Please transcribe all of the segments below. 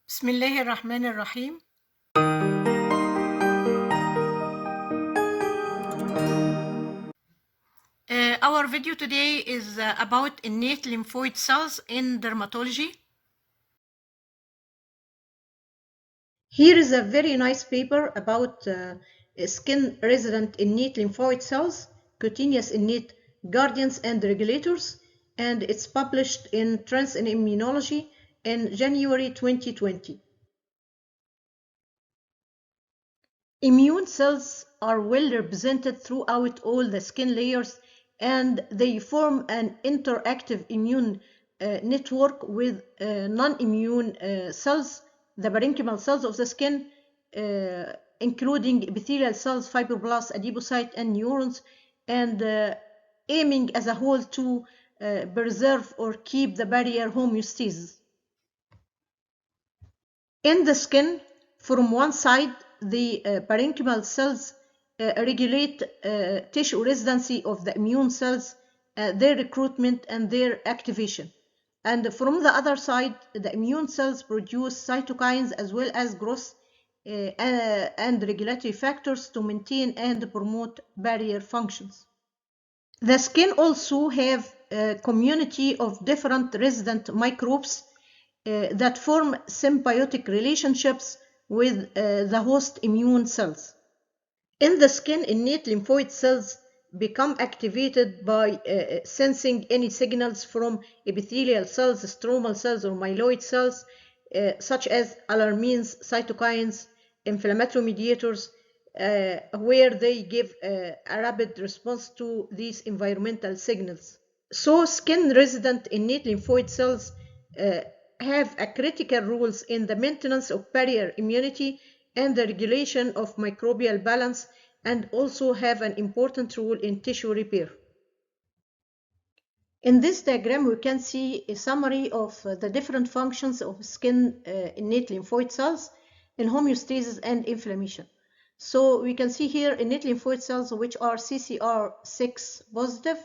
بسم الله الرحمن الرحيم. Our video today is about innate lymphoid cells in dermatology. Here is a very nice paper about skin resident innate lymphoid cells, cutaneous innate guardians and regulators, and it's published in Trends in Immunology in January 2020. Immune cells are well represented throughout all the skin layers, and they form an interactive immune network with non-immune cells, the parenchymal cells of the skin, including epithelial cells, fibroblasts, adipocytes, and neurons, and aiming as a whole to preserve or keep the barrier homeostasis. In the skin, from one side, the parenchymal cells regulate tissue residency of the immune cells, their recruitment and their activation. And from the other side, the immune cells produce cytokines as well as growth and regulatory factors to maintain and promote barrier functions. The skin also have a community of different resident microbes that form symbiotic relationships with the host immune cells. In the skin, innate lymphoid cells become activated by sensing any signals from epithelial cells, stromal cells, or myeloid cells, such as alarmins, cytokines, inflammatory mediators, where they give a rapid response to these environmental signals. So skin resident innate lymphoid cells have a critical roles in the maintenance of barrier immunity and the regulation of microbial balance, and also have an important role in tissue repair. In this diagram, we can see a summary of the different functions of skin innate lymphoid cells in homeostasis and inflammation. So we can see here innate lymphoid cells, which are CCR6 positive,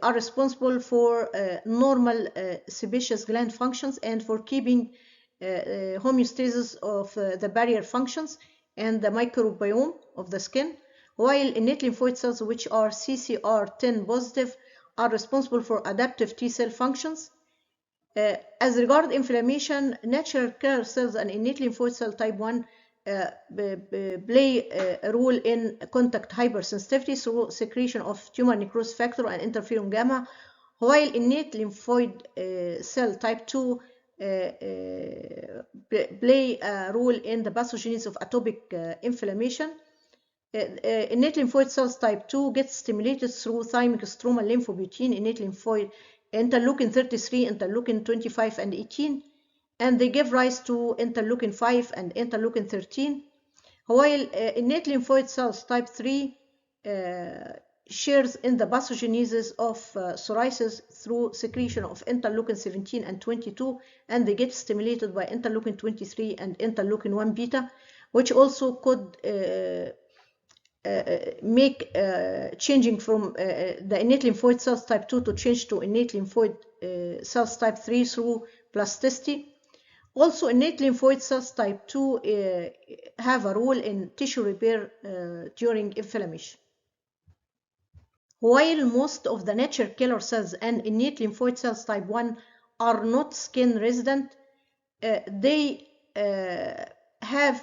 are responsible for normal sebaceous gland functions and for keeping homeostasis of the barrier functions and the microbiome of the skin, while innate lymphoid cells, which are CCR10 positive, are responsible for adaptive T cell functions. As regard inflammation, natural killer cells and innate lymphoid cell type 1 play a role in contact hypersensitivity through secretion of tumor necrosis factor and interferon gamma, while innate lymphoid cell type 2 play a role in the pathogenesis of atopic inflammation. Innate lymphoid cells type 2 gets stimulated through thymic stromal lymphoprotein, innate lymphoid interleukin 33, interleukin 25 and 18, and they give rise to interleukin 5 and interleukin 13, while innate lymphoid cells type 3 shares in the pathogenesis of psoriasis through secretion of interleukin 17 and 22, and they get stimulated by interleukin 23 and interleukin 1 beta, which also could make changing from the innate lymphoid cells type 2 to change to innate lymphoid cells type 3 through plasticity. Also, innate lymphoid cells type 2 have a role in tissue repair during inflammation. While most of the natural killer cells and innate lymphoid cells type 1 are not skin resident, they have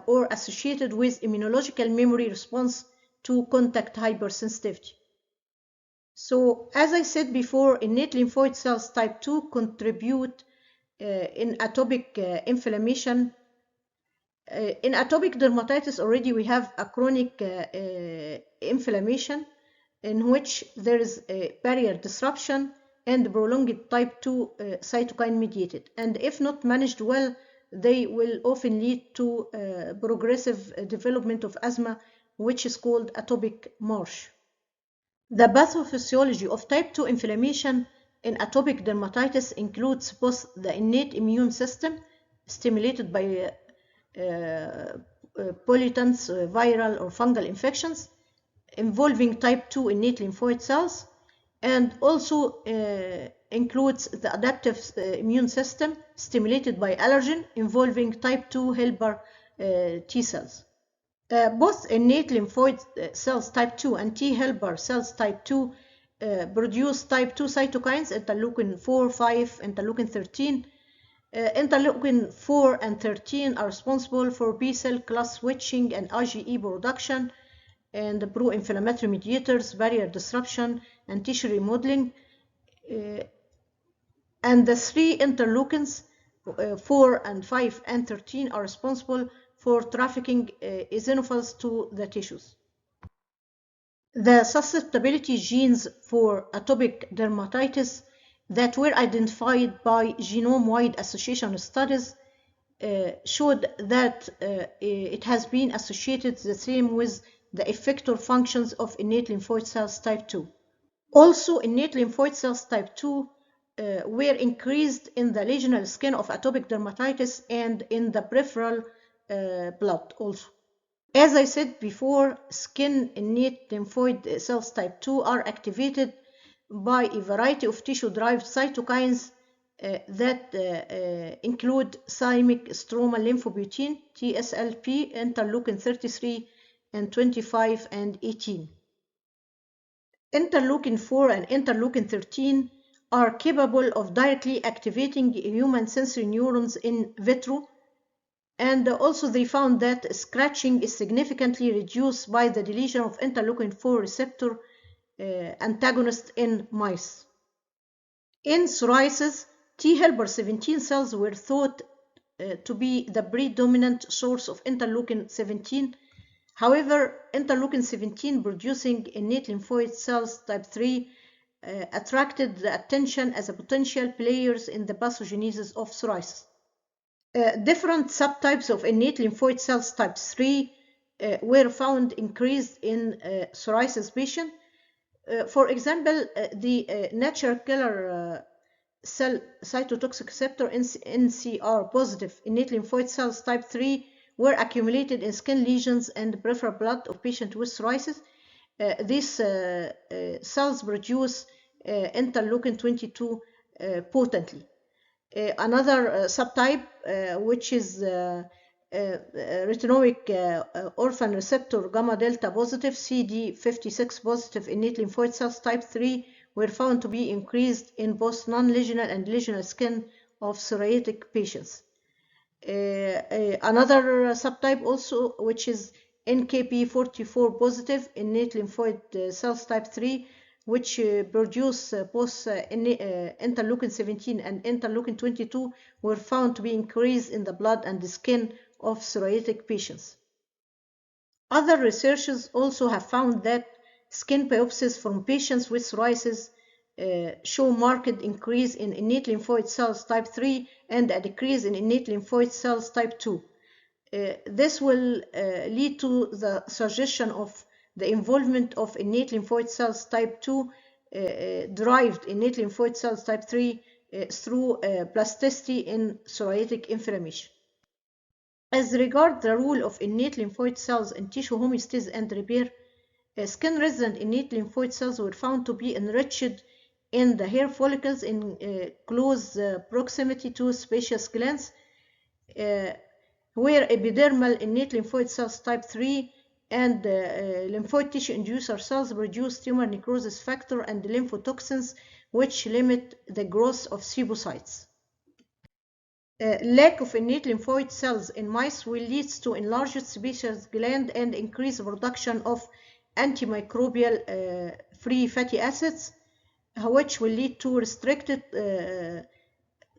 or associated with immunological memory response to contact hypersensitivity. So, as I said before, innate lymphoid cells type 2 contribute in atopic inflammation. In atopic dermatitis already we have a chronic inflammation in which there is a barrier disruption and prolonged type 2 cytokine mediated, and if not managed well, they will often lead to progressive development of asthma, which is called atopic marsh. The pathophysiology of type 2 inflammation in atopic dermatitis includes both the innate immune system stimulated by pollutants, viral or fungal infections involving type 2 innate lymphoid cells, and also includes the adaptive immune system stimulated by allergen involving type 2 helper T cells. Both innate lymphoid cells type 2 and T helper cells type 2 produce type 2 cytokines, interleukin 4, 5, interleukin 13. Interleukin 4 and 13 are responsible for B cell class switching and IgE production and pro-inflammatory mediators, barrier disruption, and tissue remodeling. And the three interleukins, 4 and 5 and 13, are responsible for trafficking eosinophils to the tissues. The susceptibility genes for atopic dermatitis that were identified by genome-wide association studies showed that it has been associated the same with the effector functions of innate lymphoid cells type 2. Also, innate lymphoid cells type 2 were increased in the lesional skin of atopic dermatitis and in the peripheral blood also. As I said before, skin innate lymphoid cells type 2 are activated by a variety of tissue-derived cytokines that include thymic stromal lymphobutin, TSLP, interleukin 33 and 25 and 18. Interleukin 4 and interleukin 13 are capable of directly activating human sensory neurons in vitro, and also they found that scratching is significantly reduced by the deletion of interleukin 4 receptor antagonist in mice. In psoriasis, T helper 17 cells were thought to be the predominant source of interleukin 17. However, interleukin 17 producing innate lymphoid cells type 3 attracted the attention as a potential players in the pathogenesis of psoriasis. Different subtypes of innate lymphoid cells type 3 were found increased in psoriasis patients. For example, the natural killer cell cytotoxic receptor NCR positive innate lymphoid cells type 3 were accumulated in skin lesions and peripheral blood of patients with psoriasis. These cells produce interleukin 22 potently. Another subtype, which is retinoic orphan receptor gamma delta positive CD56 positive innate lymphoid cells type 3 were found to be increased in both non-lesional and lesional skin of psoriatic patients. Another subtype also, which is NKp44 positive innate lymphoid cells type 3, which produce both interleukin 17 and interleukin 22, were found to be increased in the blood and the skin of psoriatic patients. Other researchers also have found that skin biopsies from patients with psoriasis show marked increase in innate lymphoid cells type 3 and a decrease in innate lymphoid cells type 2. This will lead to the suggestion of the involvement of innate lymphoid cells type 2 derived innate lymphoid cells type 3 through plasticity in psoriatic inflammation. As regards the role of innate lymphoid cells in tissue homeostasis and repair, skin-resident innate lymphoid cells were found to be enriched in the hair follicles in close proximity to sebaceous glands, where epidermal innate lymphoid cells type 3 and lymphoid tissue inducer cells produce tumor necrosis factor and lymphotoxins, which limit the growth of thrombocytes. Lack of innate lymphoid cells in mice will lead to enlarged sebaceous gland and increased production of antimicrobial free fatty acids, which will lead to restricted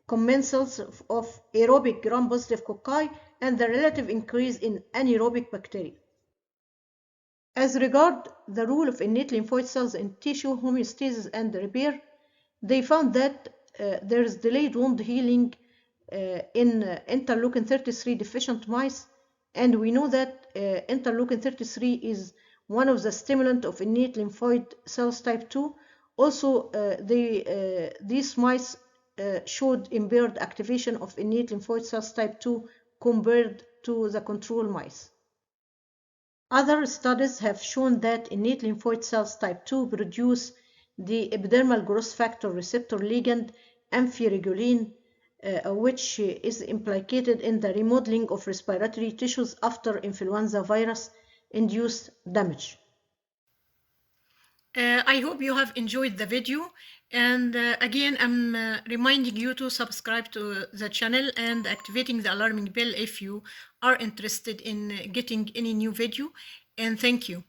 commensals of aerobic gram-positive cocci and the relative increase in anaerobic bacteria. As regards the role of innate lymphoid cells in tissue homeostasis and repair, they found that there is delayed wound healing in interleukin 33 deficient mice, and we know that interleukin 33 is one of the stimulants of innate lymphoid cells type 2. Also, these mice showed impaired activation of innate lymphoid cells type 2 compared to the control mice. Other studies have shown that innate lymphoid cells type 2 produce the epidermal growth factor receptor ligand amphiregulin, which is implicated in the remodeling of respiratory tissues after influenza virus induced damage. I hope you have enjoyed the video, and again I'm reminding you to subscribe to the channel and activating the alarming bell if you are interested in getting any new video, and thank you.